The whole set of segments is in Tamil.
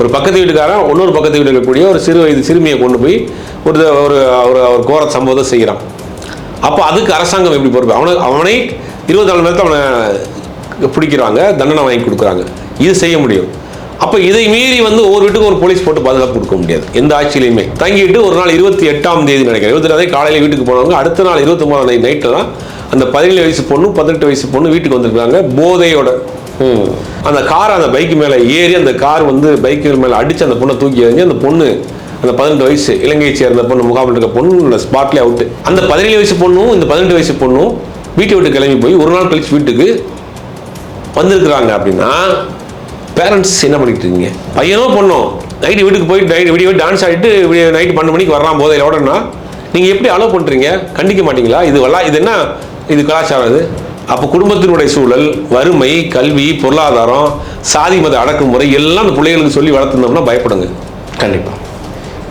ஒரு பக்கத்து வீட்டுக்காரன் இன்னொரு பக்கத்து வீட்டில் இருக்கக்கூடிய ஒரு சிறு வயது சிறுமியை கொண்டு போய் ஒரு ஒரு ஒரு கோர சம்பவத்தை செய்கிறான். அப்போ அதுக்கு அரசாங்கம் எப்படி பொறுப்பு? அவனை 24 மணி நேரத்தில் அவனை பிடிக்கிறாங்க, தண்டனை வாங்கி கொடுக்குறாங்க. இது செய்ய முடியும். அப்போ இதை மீறி ஒவ்வொரு வீட்டுக்கும் ஒரு போலீஸ் போட்டு பாதுகாப்பு கொடுக்க முடியாது எந்த ஆட்சியிலையுமே. தங்கிட்டு ஒரு நாள் 28ஆம் தேதி நினைக்கிறேன், 22 காலையில் வீட்டுக்கு போனவங்க அடுத்த நாள் 29 நைட்டில் தான் அந்த 17 வயசு பொண்ணு 18 வயசு பொண்ணு வீட்டுக்கு வந்திருக்காங்க போதையோட. அந்த கார் அந்த பைக்கு மேலே ஏறி அந்த கார் பைக்கு மேலே அடித்து அந்த பொண்ணை தூக்கி எறிஞ்சு அந்த பொண்ணு அந்த 18 வயசு இலங்கையை சேர்ந்த பொண்ணு முகாமில் இருக்க பொண்ணு ஸ்பாட்லேயே அவுட்டு. அந்த 17 வயசு பொண்ணும் இந்த 18 வயசு பொண்ணும் வீட்டை விட்டு கிளம்பி போய் ஒரு நாள் கழிச்சு வீட்டுக்கு வந்திருக்கிறாங்க. அப்படின்னா பேரண்ட்ஸ் என்ன பண்ணிட்டு இருக்கீங்க? பையனோ பொண்ணும் நைட்டு வீட்டுக்கு போய் விடிய டான்ஸ் ஆகிட்டு நைட்டு 12 மணிக்கு வர்றான் போதையோடனா நீங்கள் எப்படி அலோவ் பண்ணுறீங்க? கண்டிக்க மாட்டீங்களா? இது என்ன இது கலாச்சாரம்? இது அப்போ குடும்பத்தினுடைய சூழல், வறுமை, கல்வி, பொருளாதாரம், சாதி மத அடக்குமுறை எல்லாம் அந்த பிள்ளைகளுக்கு சொல்லி வளர்த்துனோம்னா பயப்படுங்க. கண்டிப்பாக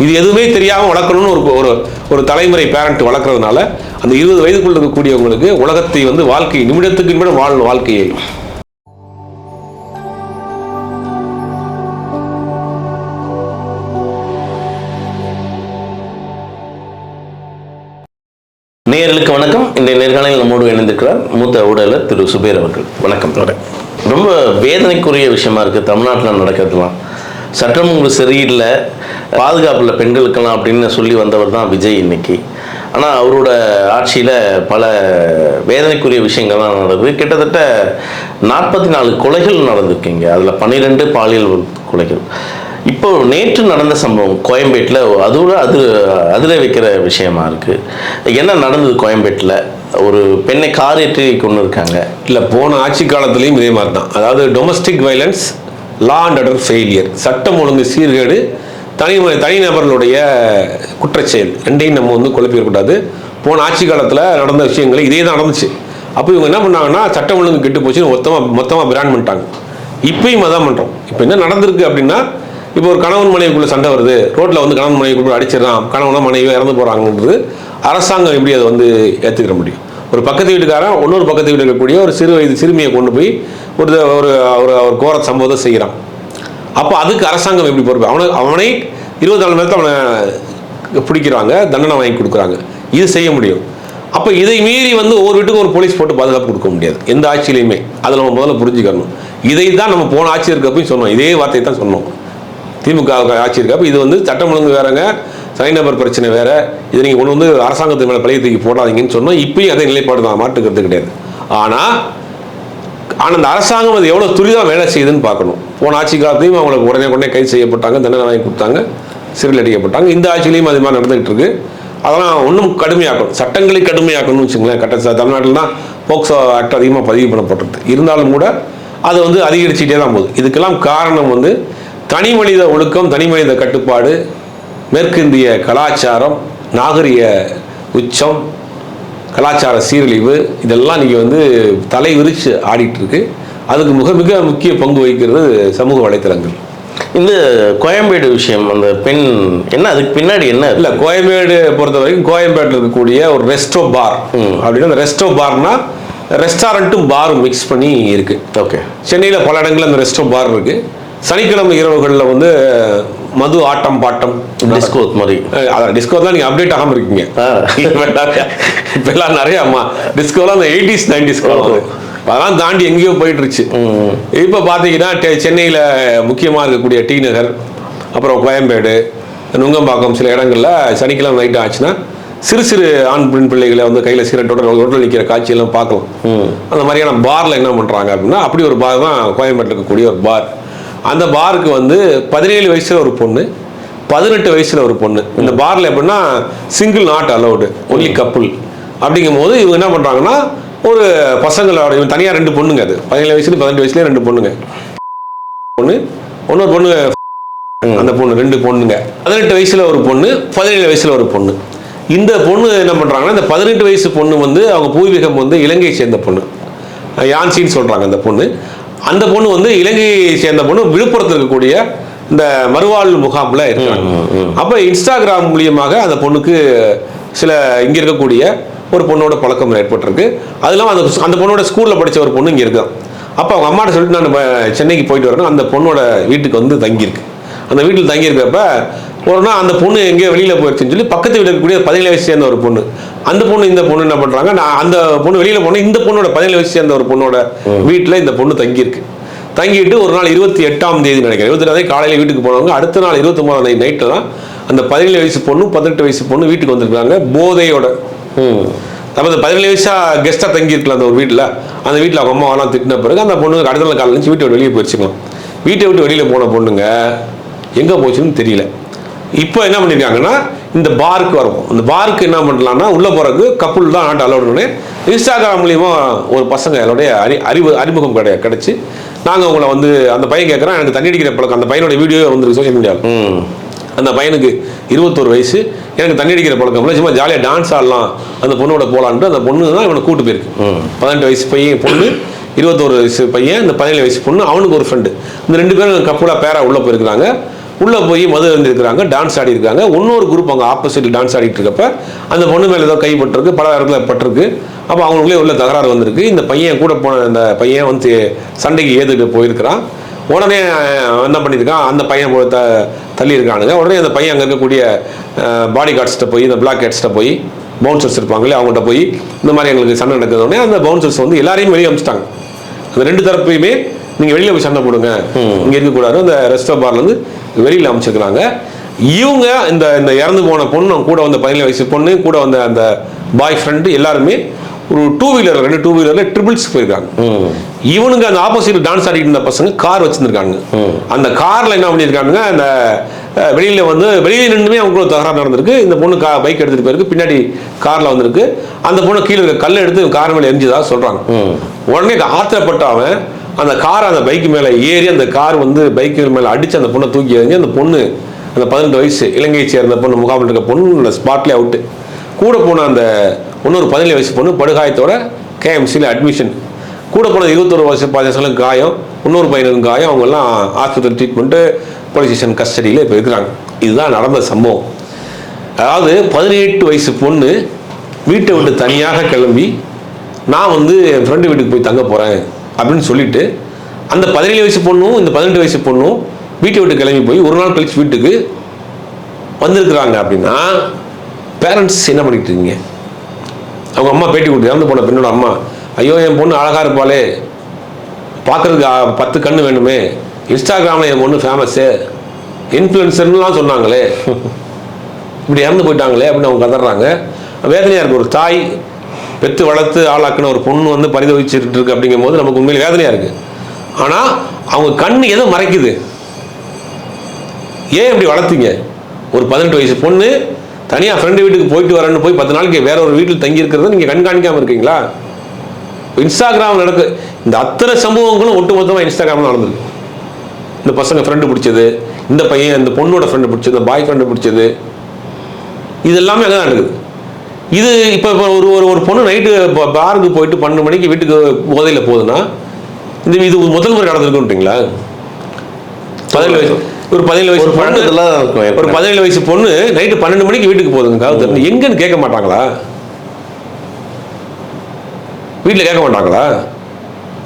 இது எதுவுமே தெரியாமல் வளர்க்கணும்னு ஒரு தலைமுறை பேரண்ட் வளர்க்குறதுனால அந்த 20 வயதுக்குள்ள இருக்கக்கூடியவங்களுக்கு உலகத்தை வாழ்க்கை நிமிடத்துக்கு நிமிடம் வாழணும் வாழ்க்கையை. நேயர்களுக்கு வணக்கம். இந்த நேர்காணலில் நம்மோடு இணைந்திருக்கிறார் மூத்த ஊடகர் திரு சுபேர் அவர்கள். வணக்கம். ரொம்ப வேதனைக்குரிய விஷயமா இருக்குது தமிழ்நாட்டில் நடக்கிறதுலாம். சட்டம் உங்களுக்கு சரியில்லை, பாதுகாப்பில் பெண்களுக்கெல்லாம் அப்படின்னு சொல்லி வந்தவர் தான் விஜய் இன்னைக்கு. ஆனால் அவரோட ஆட்சியில் பல வேதனைக்குரிய விஷயங்கள்லாம் நடக்குது. கிட்டத்தட்ட 44 கொலைகள் நடந்திருக்கீங்க, அதில் 12 பாலியல் கொலைகள். இப்போ நேற்று நடந்த சம்பவம் கோயம்பேட்டில் அதோட அதிர வைக்கிற விஷயமா இருக்குது. என்ன நடந்தது கோயம்பேட்டில்? ஒரு பெண்ணை கார் ஏற்றி கொண்டு இருக்காங்க. இல்லை, போன ஆட்சி காலத்துலேயும் இதே மாதிரி தான். அதாவது domestic violence, law and order failure, சட்டம் ஒழுங்கு சீர்கேடு, தனிநபர்களுடைய குற்றச்செயல் ரெண்டையும் நம்ம குழப்பிடக்கூடாது. போன ஆட்சி காலத்தில் நடந்த விஷயங்கள் இதே தான் நடந்துச்சு. அப்போ இவங்க என்ன பண்ணாங்கன்னா சட்டம் ஒழுங்கு கெட்டு போச்சுன்னு மொத்தமாக பிராண்ட் பண்ணிட்டாங்க. இப்பயும் அதான் பண்ணுறோம். இப்போ என்ன நடந்திருக்கு அப்படின்னா, இப்போ ஒரு கணவன் மனைவிக்குள்ள சண்டை வருது, ரோட்டில் கணவன் மனைவிக்குள்ள அடிச்சிடறான், கணவனோ மனைவியோ இறந்து போகிறாங்கன்றது அரசாங்கம் எப்படி அதை ஏற்றுக்கிற முடியும்? ஒரு பக்கத்து வீட்டுக்காரன் இன்னொரு பக்கத்து வீட்டில் இருக்கக்கூடிய ஒரு சிறு வயது சிறுமியை கொண்டு போய் ஒரு ஒரு ஒரு கோர சம்பவத்தை செய்கிறான். அப்போ அதுக்கு அரசாங்கம் எப்படி பொறுப்பு? அவனை 24 மணி நேரத்தில் அவனை பிடிக்கிறாங்க, தண்டனை வாங்கி கொடுக்குறாங்க. இது செய்ய முடியும். அப்போ இதை மீறி ஒவ்வொரு வீட்டுக்கும் ஒரு போலீஸ் போட்டு பாதுகாப்பு கொடுக்க முடியாது எந்த ஆட்சியிலையுமே. அதில் நம்ம முதல்ல புரிஞ்சுக்கணும். இதை தான் நம்ம போன ஆட்சி இருக்கப்பையும் சொன்னோம், இதே வார்த்தையை தான் சொன்னோம். திமுக ஆட்சி இருக்கப்போ இது சட்டம் ஒழுங்கு வேறங்க, தனிநபர் பிரச்சனை வேற, இதை நீங்கள் கொண்டு அரசாங்கத்து மேலே பழைய தூக்கி போடாதீங்கன்னு சொன்னோம். இப்பயும் அதே நிலைப்பாடு தான், மாற்றுக்கிறது கிடையாது. ஆனால் அந்த அரசாங்கம் அது எவ்வளோ துரிதமாக வேலை செய்யுதுன்னு பார்க்கணும். போன ஆட்சி காலத்தையும் அவங்களுக்கு உடனே கைது செய்யப்பட்டாங்க, தண்டனை வாங்கி கொடுத்தாங்க, சிறையில் அடைக்கப்பட்டாங்க. இந்த ஆட்சியிலையும் அது மாதிரி நடந்துகிட்டு இருக்கு. அதெல்லாம் இன்னும் கடுமையாக்கணும், சட்டங்களை கடுமையாக்கணும்னு வச்சுங்களேன். தமிழ்நாட்டில் தான் போக்சோ ஆக்ட் அதிகமாக பதிவு பண்ணப்பட்டிருக்கு. இருந்தாலும் கூட அது அதிகரிச்சுட்டே தான் போகுது. இதுக்கெல்லாம் காரணம் தனி மனித ஒழுக்கம், தனி மனித கட்டுப்பாடு, மேற்கிந்திய கலாச்சாரம், நாகரிக உச்சம், கலாச்சார சீரழிவு, இதெல்லாம் நீங்கள் தலை விரிச்சு ஆடிட்டு இருக்கு. அதுக்கு மிக முக்கிய பங்கு வகிக்கிறது சமூக வலைத்தளங்கள். இந்த கோயம்பேடு விஷயம், அந்த பெண் என்ன அதுக்கு பின்னாடி என்ன இல்லை, கோயம்பேடு பொறுத்த வரைக்கும் கோயம்பேட்டில் இருக்கக்கூடிய ஒரு ரெஸ்டோ பார் அப்படின்னா, அந்த ரெஸ்டோ பார்னா ரெஸ்டாரண்ட்டும் பாரும் மிக்ஸ் பண்ணி இருக்கு. ஓகே. சென்னையில் பல இடங்களில் அந்த ரெஸ்டோ பார் இருக்கு. சனிக்கிழமை இரவுகளில் மது ஆட்டம் பாட்டம், டிஸ்கோ மாதிரி. அதான் டிஸ்கோ தான் நீங்கள் அப்டேட் ஆகாமல் இருக்கீங்க. இப்போ எல்லாம் நிறைய டிஸ்கோலாம் அந்த 80s 90s அதெல்லாம் தாண்டி எங்கேயோ போயிட்டுருச்சு. இப்போ பார்த்தீங்கன்னா சென்னையில் முக்கியமாக இருக்கக்கூடிய டி நகர், அப்புறம் கோயம்பேடு, நுங்கம்பாக்கம், சில இடங்களில் சனிக்கிழமை நைட்டு ஆச்சுன்னா சிறு ஆண் பெண் பிள்ளைகளை கையில் சிகரெட்டோட ரோட்டில் நிற்கிற காட்சியெல்லாம் பார்க்கலாம். அந்த மாதிரியான பாரில் என்ன பண்ணுறாங்க அப்படின்னா, அப்படி ஒரு பார் தான் கோயம்பேட்டில் இருக்கக்கூடிய ஒரு பார். அந்த பாருக்கு 17 வயசில் ஒரு பொண்ணு, 18 வயசில் ஒரு பொண்ணு. இந்த பாரில் எப்படின்னா single not allowed, only couple. அப்படிங்கும் போது இவங்க என்ன பண்ணுறாங்கன்னா, ஒரு பசங்களோட இவங்க தனியாக 2 பொண்ணுங்க, அது 17 வயசுல 18 வயசுலேயே 2 பொண்ணுங்க, இன்னொரு பொண்ணு, அந்த பொண்ணு 2 பொண்ணுங்க, 18 வயசில் ஒரு பொண்ணு, 17 வயசில் ஒரு பொண்ணு. இந்த பொண்ணு என்ன பண்ணுறாங்கன்னா, இந்த 18 வயசு பொண்ணு அவங்க பூர்வீகம் இலங்கையை சேர்ந்த பொண்ணு, யான்சின்னு சொல்கிறாங்க அந்த பொண்ணு. அந்த பொண்ணு இலங்கையை சேர்ந்த பொண்ணு, விழுப்புரத்தில் இருக்கக்கூடிய இந்த மறுவாழ்வு முகாமில் இருக்காங்க. அப்போ இன்ஸ்டாகிராம் மூலியமாக அந்த பொண்ணுக்கு சில இங்கே இருக்கக்கூடிய ஒரு பொண்ணோட பழக்கம் ஏற்பட்டிருக்கு. அது இல்லாமல் அந்த பொண்ணோட ஸ்கூலில் படித்த ஒரு பொண்ணு இங்கே இருக்கான். அப்போ அவங்க அம்மாட்ட சொல்லிட்டு நான் சென்னைக்கு போயிட்டு வரேன், அந்த பொண்ணோட வீட்டுக்கு தங்கியிருக்கு. அந்த வீட்டில் தங்கியிருக்கிறப்ப ஒரு நாள் அந்த பொண்ணு எங்கேயோ வெளியில் போயிடுச்சுன்னு சொல்லி பக்கத்து வீட்டில் இருக்கக்கூடிய 17 வயசு சேர்ந்த ஒரு பொண்ணு, அந்த பொண்ணு இந்த பொண்ணு என்ன பண்ணுறாங்க, நான் அந்த பொண்ணு வெளியில் போனேன், இந்த பொண்ணோட 17 வயசு சேர்ந்த ஒரு பொண்ணோட வீட்டில் இந்த பொண்ணு தங்கியிருக்கு. தங்கிட்டு ஒரு நாள் 28ஆம் தேதி நினைக்கிறேன், 28ஆம் காலையில் வீட்டுக்கு போனவங்க அடுத்த நாள் 29ஆம் தேதி நைட்டில் தான் அந்த 17 வயசு பொண்ணு 18 வயசு பொண்ணு வீட்டுக்கு வந்திருக்காங்க போதையோட. நம்ம அந்த 17 வயசா கெஸ்ட்டாக தங்கியிருக்கலாம் அந்த ஒரு வீட்டில். அந்த வீட்டில் அவங்க அம்மாவெல்லாம் திட்டின பிறகு அந்த பொண்ணுங்க அடுத்த நாள் காலையில் வீட்டை விட்டு வெளியே போயிடுச்சுக்கலாம். வீட்டை விட்டு வெளியில் போன பொண்ணுங்க எங்கே போச்சுன்னு தெரியல. இப்போ என்ன பண்ணியிருக்காங்கன்னா இந்த பாருக்கு வரும். அந்த பாருக்கு என்ன பண்ணலாம்னா உள்ளே போகிறதுக்கு கப்புள் தான் நாட்டு அலோடுன்னு இன்ஸ்டாகிராம் மூலிமா ஒரு பசங்க அதோடைய அறிமுகம் கிடச்சி நாங்கள் உங்களை வந்து அந்த பையன் கேட்குறான், எனக்கு தண்ணி அடிக்கிற பழக்கம், அந்த பையனோட வீடியோ வந்துருக்கு சோஷியல் மீடியாவில். அந்த பையனுக்கு 21 வயசு, எனக்கு தண்ணி அடிக்கிற பழக்கம் இல்லை, சும்மா ஜாலியாக டான்ஸ் ஆடலாம் அந்த பொண்ணோட போகலான்ட்டு அந்த பொண்ணு தான் இவனை கூட்டு போயிருக்கு. 18 வயசு பையன் பொண்ணு, 21 வயசு பையன், இந்த 17 வயசு பொண்ணு, அவனுக்கு ஒரு ஃப்ரெண்டு. இந்த 2 பேரும் கப்புலாக பேராக உள்ளே போயிருக்கிறாங்க. உள்ளே போய் மது இருந்திருக்கிறாங்க, டான்ஸ் ஆடி இருக்காங்க. இன்னொரு குரூப் அவங்க ஆப்போசிட்டில் டான்ஸ் ஆடிட்டு இருக்கப்ப அந்த பொண்ணு மேலே ஏதோ கைப்பட்டிருக்கு, பல இடத்துல பட்டிருக்கு. அப்போ அவங்களுக்குள்ளே உள்ள தகராறு வந்திருக்கு. இந்த பையன் கூட போன அந்த பையன் வந்து சண்டைக்கு ஏதுட்டு போயிருக்கிறான். உடனே என்ன பண்ணியிருக்கான், அந்த பையன் தள்ளி இருக்கானுங்க. உடனே அந்த பையன் அங்கே இருக்கக்கூடிய பாடி கார்ட்ஸ்கிட்ட போய், இந்த பிளாக் ஹெட்ஸ்கிட்ட போய், பவுன்சர்ஸ் இருப்பாங்களே அவங்கள்ட்ட போய் இந்த மாதிரி எங்களுக்கு சண்டை நடக்குதுன்னே அந்த பவுன்சர்ஸ் வந்து எல்லாரையும் வெளியே அனுப்பிச்சிட்டாங்க. அந்த 2 தரப்பையுமே நீங்கள் வெளியில் போய் சண்டை போடுங்க, இங்கே இருக்கக்கூடாது, அந்த ரெஸ்டாரண்ட் பார்லேருந்து வெளியில் அமைச்சிருக்கிறாங்க. இவங்க இந்த இந்த இறந்து போன பொண்ணு கூட வந்த 17 வயசு பொண்ணு கூட வந்த அந்த பாய் ஃப்ரெண்டு எல்லாருமே ஒரு 2 வீலர் 2 வீலரில் ட்ரிபிள்ஸ் போயிருக்காங்க. இவனுங்க அந்த ஆப்போசிட் டான்ஸ் ஆடிட்டு இருந்த பசங்க கார் வச்சுருக்காங்க. அந்த காரில் என்ன பண்ணியிருக்காங்க, அந்த வெளியில் வந்து வெளியில் நின்றுமே அவங்களுக்கு தகராறு நடந்திருக்கு. இந்த பொண்ணு பைக் எடுத்துகிட்டு போயிருக்கு, பின்னாடி காரில் வந்திருக்கு. அந்த பொண்ணு கீழே இருக்க கல்லை எடுத்து கார் மேலே எரிஞ்சதாக சொல்கிறாங்க. உடனே ஆத்திரப்பட்ட அவன் அந்த கார் அந்த பைக்கு மேலே ஏறி அந்த கார் வந்து பைக்கு மேலே அடித்து அந்த பொண்ணை தூக்கி எறிஞ்சு அந்த பொண்ணு அந்த 18 வயசு இலங்கையை சேர்ந்த பொண்ணு முகாமில் இருக்க பொண்ணு ஸ்பாட்லேயே அவுட்டு. கூட போன அந்த இன்னொரு 17 வயசு பொண்ணு படுகாயத்தோட கேஎம்சியில் அட்மிஷன். கூட போன 21 வயசு பசங்களுக்கு காயம், இன்னொரு பையனுக்கு காயம். அவங்கெல்லாம் ஆஸ்பத்திரி ட்ரீட்மெண்ட்டு, போலீஸ் ஸ்டேஷன் கஸ்டடியில் இப்போ இருக்கிறாங்க. இதுதான் நடந்த சம்பவம். அதாவது 18 வயசு பொண்ணு வீட்டை விட்டு தனியாக கிளம்பி நான் வந்து என் ஃப்ரெண்டு வீட்டுக்கு போய் தங்க போகிறேன் அப்படின்னு சொல்லிட்டு அந்த 17 வயசு பொண்ணும் இந்த 18 வயசு பொண்ணும் வீட்டை விட்டு கிளம்பி போய் ஒரு நாள் கழிச்சு வீட்டுக்கு வந்திருக்கிறாங்க. அப்படின்னா பேரண்ட்ஸ் என்ன பண்ணிக்கிட்டு இருக்கீங்க? அவங்க அம்மா பேட்டி கொடுத்து இறந்து போன பெண்ணோட அம்மா, ஐயோ என் பொண்ணு அழகாக இருப்பாளே, பார்க்குறதுக்கு 10 கண்ணு வேணுமே, இன்ஸ்டாகிராமில் என் பொண்ணு ஃபேமஸ்ஸு, இன்ஃப்ளூயன்சர்லாம் சொன்னாங்களே, இப்படி இறந்து போயிட்டாங்களே அப்படின்னு அவங்க கதறாங்க. வேதனையாக இருக்குது. ஒரு தாய் பெற்று வளர்த்து ஆளாக்குன ஒரு பொண்ணு வந்து பரிதவிச்சுட்டு இருக்கு அப்படிங்கும் போது நமக்கு உண்மையில வேதனையாக இருக்குது. ஆனால் அவங்க கண் எதை மறைக்குது? ஏன் இப்படி வளர்த்தீங்க? ஒரு 18 வயசு பொண்ணு தனியாக ஃப்ரெண்டு வீட்டுக்கு போயிட்டு வரேன்னு போய் 10 நாளைக்கு வேற ஒரு வீட்டில் தங்கி இருக்கிறத நீங்கள் கண்காணிக்காமல் இருக்கீங்களா? இன்ஸ்டாகிராம் நடக்கு இந்த அத்தனை சம்பவங்களும் ஒட்டுமொத்தமாக இன்ஸ்டாகிராமில் நடந்திருக்கு. இந்த பசங்க ஃப்ரெண்டு பிடிச்சது, இந்த பையன் இந்த பொண்ணோட ஃப்ரெண்டு பிடிச்சது, இந்த பாய் ஃப்ரெண்டு பிடிச்சது, இது எல்லாமே அங்கே தான் நடக்குது. இது இப்போ ஒரு ஒரு பொண்ணு நைட்டு பாருக்கு போயிட்டு 12 மணிக்கு வீட்டுக்கு போதையில் போகுதுன்னா இது முதல் முறை நடந்திருக்குன்றீங்களா? 17 வயசு ஒரு 17 வயசு பொண்ணு ஒரு 17 வயசு பொண்ணு நைட்டு 12 மணிக்கு வீட்டுக்கு போகுதுங்க. எங்கன்னு கேட்க மாட்டாங்களா? வீட்டில் கேட்க மாட்டாங்களா?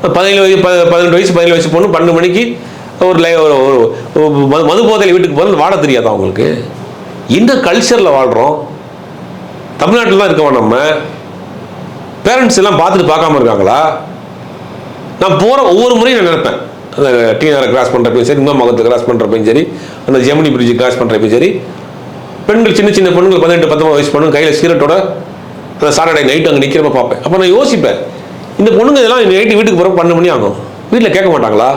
17 வயசு பொண்ணு 12 மணிக்கு ஒரு மது போதையில் வீட்டுக்கு போகிறது வாட தெரியாதா அவங்களுக்கு? இந்த கல்ச்சரில் வாழ்கிறோம். தமிழ்நாட்டில் தான் இருக்கோம். நம்ம பேரண்ட்ஸ் எல்லாம் பார்த்துட்டு பார்க்காம இருக்காங்களா? நான் போகிற ஒவ்வொரு முறையும் நான் நினைப்பேன், அந்த டிஆரை கிராஸ் பண்ணுறப்பையும் சரி, இன்னும் மகத்தை கிராஸ் பண்ணுறப்பையும் சரி, அந்த ஜெமினி பிரிட்ஜ் கிராஸ் பண்ணுறப்பையும் சரி, பெண்கள் சின்ன சின்ன பொண்ணுங்கள் 18-19 வயசு பொண்ணுங்க கையில் சீரட்டோட அந்த சாட்டர்டே நைட்டு அங்கே நிற்கிறப்ப பார்ப்பேன். அப்போ நான் யோசிப்பேன், இந்த பொண்ணுங்க இதெல்லாம் நைட்டு வீட்டுக்கு போகிற 12 மணி ஆகும், வீட்டில் கேட்க மாட்டாங்களா?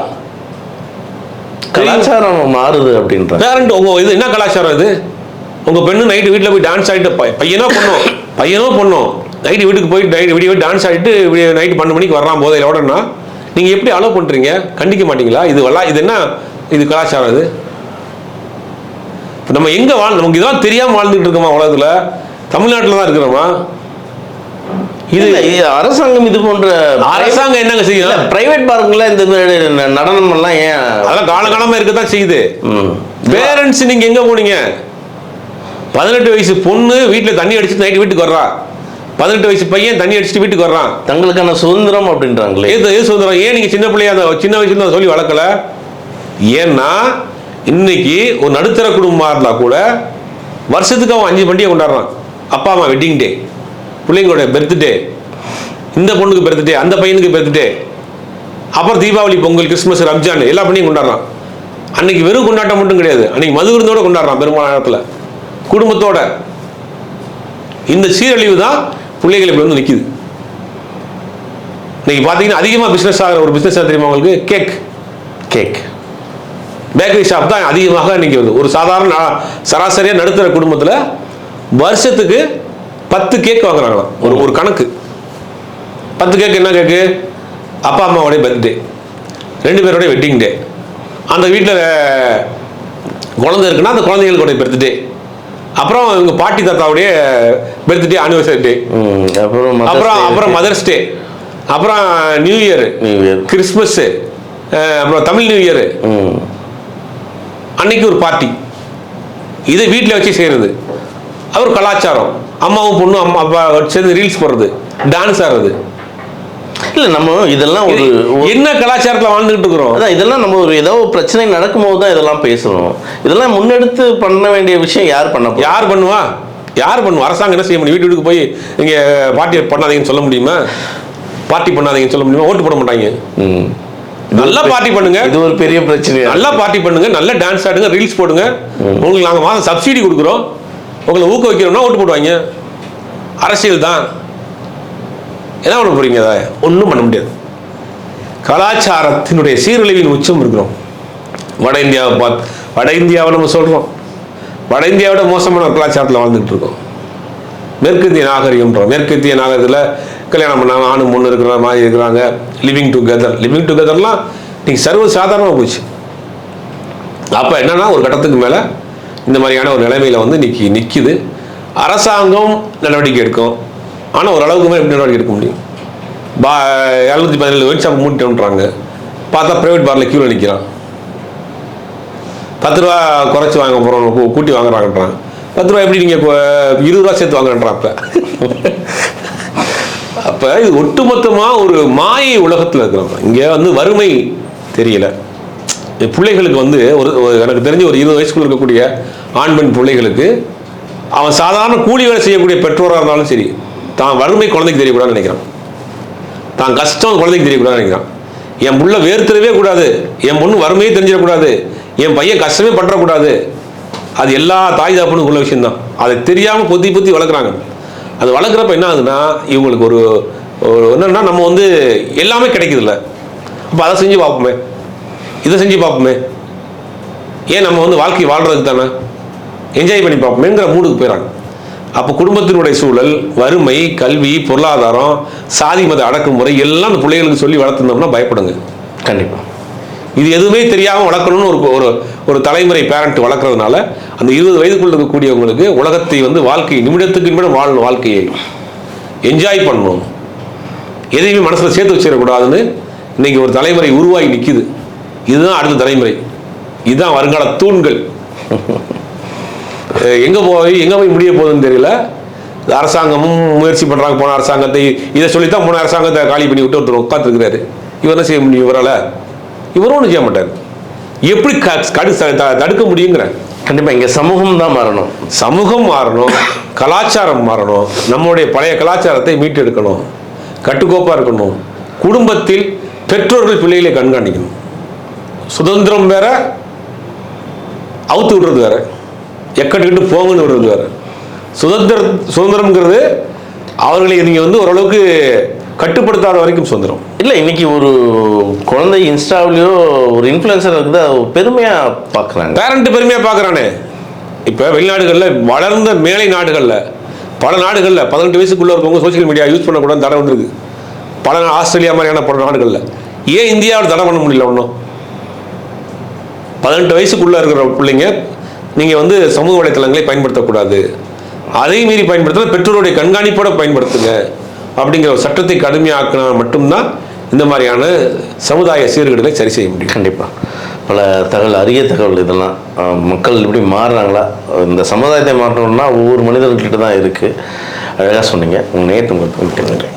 கலாச்சாரம் மாறுது அப்படின்ற பேரண்ட் உங்கள் இது என்ன கலாச்சாரம் இது? உங்கள் பெண்ணு நைட்டு வீட்டில் போய் டான்ஸ் ஆகிட்டு பையனோ பொண்ணும் நைட்டு வீட்டுக்கு போய் விடிய டான்ஸ் ஆகிட்டு நைட்டு 12 மணிக்கு வர்றான் போதையிலோடனா நீங்கள் எப்படி அலோவ் பண்ணுறீங்க? கண்டிக்க மாட்டீங்களா? இது என்ன இது கலாச்சாரம்? இது இப்போ நம்ம எங்கே நமக்கு இதெல்லாம் தெரியாமல் வாழ்ந்துட்டு இருக்கோமா? உலகத்தில் தமிழ்நாட்டில் தான் இருக்கிறோமா? இது அரசாங்கம் இது போன்ற அரசாங்கம் என்னங்க செய்யுது? பிரைவேட் பார்க்குல இந்த நடனம் எல்லாம் ஏன் அதெல்லாம் காலகாலமாக இருக்கத்தான் செய்யுது. பேரண்ட்ஸ் நீங்கள் எங்கே போனீங்க? 18 வயசு பொண்ணு வீட்டில் தண்ணி அடிச்சுட்டு நைட்டு வீட்டுக்கு வர்றா, 18 வயசு பையன் தண்ணி அடிச்சுட்டு வீட்டுக்கு வர்றான். தங்களுக்கான சுதந்திரம் அப்படின்றாங்களே. எது சுதந்திரம்? ஏன் நீங்கள் சின்ன பிள்ளைய அந்த சின்ன வயசுல சொல்லி வளர்க்கல? ஏன்னா இன்னைக்கு ஒரு நடுத்தர குடும்பமாக இருந்தால் கூட வருஷத்துக்கு அவன் 5 பண்டிகை கொண்டாடுறான். அப்பா அம்மா வெட்டிங் டே, பிள்ளைங்களோட பர்த்டே, இந்த பொண்ணுக்கு பர்த்டே, அந்த பையனுக்கு பர்த்டே, அப்புறம் தீபாவளி, பொங்கல், கிறிஸ்மஸ், ரம்ஜான் எல்லா பண்டிகையும் கொண்டாடுறான். அன்னைக்கு வெறும் கொண்டாட்டம் மட்டும் கிடையாது, அன்னைக்கு மது விருந்தோட கொண்டாடுறான் பெரும்பாலான நேரத்தில் குடும்பத்தோட. இந்த சீரழிவு தான் பிள்ளைகள் இப்படி வந்து நிற்கிது. இன்னைக்கு பார்த்தீங்கன்னா அதிகமாக பிஸ்னஸ் ஆகிற ஒரு பிஸ்னஸ் தெரியுமா உங்களுக்கு? கேக் பேக்கரி ஷாப் தான் அதிகமாக இன்னைக்கு வந்து ஒரு சாதாரண சராசரியாக நடுத்தர குடும்பத்தில் வருஷத்துக்கு 10 கேக் வாங்குறாங்களாம். ஒரு கணக்கு. 10 கேக். என்ன கேக்கு? அப்பா அம்மாவோடைய பர்த்டே, 2 பேரோடைய வெட்டிங் டே, அந்த வீட்டில் குழந்தை இருக்குன்னா அந்த குழந்தைகளுடைய பர்த்டே, அப்புறம் இவங்க பாட்டி தாத்தாவுடைய பர்த்டே, ஆனிவர்சரி டே, அப்புறம் மதர்ஸ் டே, அப்புறம் நியூ இயர், கிறிஸ்மஸ், அப்புறம் தமிழ் நியூ இயர், அன்னைக்கு ஒரு பார்ட்டி. இதை வீட்டில் வச்சு செய்யறது அவர் கலாச்சாரம். அம்மாவும் பொண்ணும் அம்மா அப்பா சேர்ந்து ரீல்ஸ் போடுறது, டான்ஸ் ஆடுறது. இல்லை, நம்ம இதெல்லாம் ஒரு என்ன கலாச்சாரத்தில் வாழ்ந்துகிட்டு இருக்கிறோம்? அதான் இதெல்லாம் நம்ம ஒரு ஏதோ பிரச்சனை நடக்கும்போது தான் இதெல்லாம் பேசணும். இதெல்லாம் முன்னெடுத்து பண்ண வேண்டிய விஷயம் யார் பண்ணுவா? அரசாங்கம் என்ன செய்ய முடியும்? வீட்டுக்கு போய் நீங்க பார்ட்டி பண்ணாதீங்கன்னு சொல்ல முடியுமா? பார்ட்டி பண்ணாதீங்கன்னு சொல்ல முடியுமா? ஓட்டு போட மாட்டாங்க. நல்லா பார்ட்டி பண்ணுங்க, இது ஒரு பெரிய பிரச்சனை. நல்லா பார்ட்டி பண்ணுங்க, நல்ல டான்ஸ் ஆடுங்க, ரீல்ஸ் போடுங்க, உங்களுக்கு நாங்கள் மாதம் சப்சிடி கொடுக்குறோம், உங்களை ஊக்குவிக்கிறோம்னா ஓட்டு போடுவாங்க. அரசியல் தான். என்ன பண்ண போறீங்க? அதை ஒன்றும் பண்ண முடியாது. கலாச்சாரத்தினுடைய சீரழிவின் உச்சம் இருக்கிறோம். வட இந்தியாவை நம்ம சொல்றோம், வட இந்தியாவோட மோசமான கலாச்சாரத்தில் வாழ்ந்துட்டு இருக்கோம். மேற்கத்திய நாகரிகம்ன்றோம். மேற்கத்திய நாகரிகத்தில் கல்யாணம் பண்ணாங்க, ஆணு பொண்ணு இருக்கிற மாதிரி இருக்கிறாங்க, லிவிங் டுகெதர்லாம் இன்னைக்கு சர்வ சாதாரணமாக போச்சு. அப்போ என்னன்னா ஒரு கட்டத்துக்கு மேலே இந்த மாதிரியான ஒரு நிலைமையில வந்து இன்னைக்கு நிற்கிது. அரசாங்கம் நடவடிக்கை எடுக்கும், ஆனால் ஓரளவுக்கு மேலே எப்படி நடவடிக்கை எடுக்க முடியும்? 717 ஒயின் ஷாப் மூடிட்டுன்றாங்க. பார்த்தா ப்ரைவேட் பாரில் கியூவில் நிற்கிறான். 10 ரூபா குறைச்சி வாங்க போகிறோம், கூட்டி வாங்குறாங்கன்றான். 10 ரூபா எப்படி நீங்கள் 20 ரூபா சேர்த்து வாங்குறேன்றான். அப்போ இது ஒட்டுமொத்தமாக ஒரு மாயை உலகத்தில் இருக்கிறோம். இங்கே வந்து வறுமை தெரியல பிள்ளைகளுக்கு. வந்து எனக்கு தெரிஞ்ச ஒரு 20 வயசுக்குள்ள இருக்கக்கூடிய ஆண் பெண் பிள்ளைகளுக்கு அவன் சாதாரண கூலி வேலை செய்யக்கூடிய பெற்றோராக இருந்தாலும் சரி, தான் வறுமை குழந்தைக்கு தெரியக்கூடாதுன்னு நினைக்கிறான், தான் கஷ்டம் குழந்தைக்கு தெரியக்கூடாதுன்னு நினைக்கிறான். என் புள்ள வேர்த்திடவே கூடாது, என் பொண்ணு வறுமையே தெரிஞ்சிடக்கூடாது, என் பையன் கஷ்டமே பற்றக்கூடாது. அது எல்லா தாய் தாப்பனுக்கு உள்ள விஷயம்தான். அதை தெரியாமல் பொத்தி வளர்க்குறாங்க. அது வளர்க்குறப்ப என்ன ஆகுதுன்னா இவங்களுக்கு ஒரு என்னன்னா நம்ம வந்து எல்லாமே கிடைக்குதுல்ல, அப்போ அதை செஞ்சு பார்ப்போமே, இதை செஞ்சு பார்ப்போமே, ஏன் நம்ம வந்து வாழ்க்கை வாழ்றதுக்கு தானே என்ஜாய் பண்ணி பார்ப்போமேங்கிற மூடுக்கு போயிடறாங்க. அப்போ குடும்பத்தினுடைய சூழல், வறுமை, கல்வி, பொருளாதாரம், சாதி மத அடக்குமுறை எல்லாம் அந்த பிள்ளைகளுக்கு சொல்லி வளர்த்துனோம்னா பயப்படுங்க. கண்டிப்பாக இது எதுவுமே தெரியாமல் வளர்க்கணும்னு ஒரு தலைமுறை பேரண்ட் வளர்க்குறதுனால அந்த 20 வயதுக்குள்ள இருக்கக்கூடியவங்களுக்கு உலகத்தை வந்து வாழ்க்கை நிமிடத்துக்கு நிமிடம் வாழணும், வாழ்க்கையை என்ஜாய் பண்ணணும், எதையுமே மனசில் சேர்த்து வச்சிடக்கூடாதுன்னு இன்னைக்கு ஒரு தலைமுறை உருவாகி நிற்குது. இதுதான் அடுத்த தலைமுறை, இதுதான் வருங்கால தூண்கள். எங்கே போய் முடிய போகுதுன்னு தெரியல. அரசாங்கமும் முயற்சி பண்ணுறாங்க. போன அரசாங்கத்தை இதை சொல்லித்தான் போன அரசாங்கத்தை காலி பண்ணி விட்டு ஒருத்தர் உட்காந்துருக்கிறாரு. இவர் என்ன செய்ய முடியும்? இவரால் இவரும் ஒன்றும் செய்ய மாட்டார். எப்படி தடுக்க முடியுங்கிற? கண்டிப்பாக இங்கே சமூகம் தான் மாறணும், சமூகம் மாறணும், கலாச்சாரம் மாறணும், நம்மளுடைய பழைய கலாச்சாரத்தை மீட்டெடுக்கணும், கட்டுக்கோப்பாக இருக்கணும். குடும்பத்தில் பெற்றோர்கள் பிள்ளைகளை கண்காணிக்கணும். சுதந்திரம் வேற, அவுத்து விடுறது வேற, எக்கட்டுக்கிட்டு போங்கன்னு விடுறது வேற. சுதந்திரம்ங்கிறது அவர்களை நீங்கள் வந்து ஓரளவுக்கு கட்டுப்படுத்தாத வரைக்கும் சுதந்திரம் இல்லை. இன்னைக்கு ஒரு குழந்தை இன்ஸ்டாவிலையோ ஒரு இன்ஃப்ளூயன்சர் இருக்குது, பெருமையாக பார்க்குறாங்க, பேரண்ட் பெருமையாக பார்க்குறானே. இப்போ வெளிநாடுகளில், வளர்ந்த மேலை நாடுகளில், பல நாடுகளில் 18 வயசுக்குள்ளே இருக்கவங்க சோசியல் மீடியா யூஸ் பண்ணக்கூடாது தடை வந்துருக்கு. பல ஆஸ்திரேலியா மாதிரியான பல நாடுகளில். ஏன் இந்தியாவில் தடை பண்ண முடியல? ஒன்றும் 18 வயசுக்குள்ளே இருக்கிற பிள்ளைங்க நீங்கள் வந்து சமூக வலைத்தளங்களை பயன்படுத்தக்கூடாது, அதை மீறி பயன்படுத்தினா பெற்றோருடைய கண்காணிப்போட பயன்படுத்துங்க அப்படிங்கிற ஒரு சட்டத்தை கடுமையாக்கினா மட்டும்தான் இந்த மாதிரியான சமுதாய சீர்கேடுகளை சரி செய்ய முடியும். கண்டிப்பாக பல அரிய தகவல் இதெல்லாம். மக்கள் இப்படி மாறுறாங்களா? இந்த சமுதாயத்தை மாற்றணும்னா ஒவ்வொரு மனிதர்கிட்ட தான் இருக்குது. அழகாக சொன்னீங்க. உங்கள் நேற்று உங்களுக்கு நன்றி.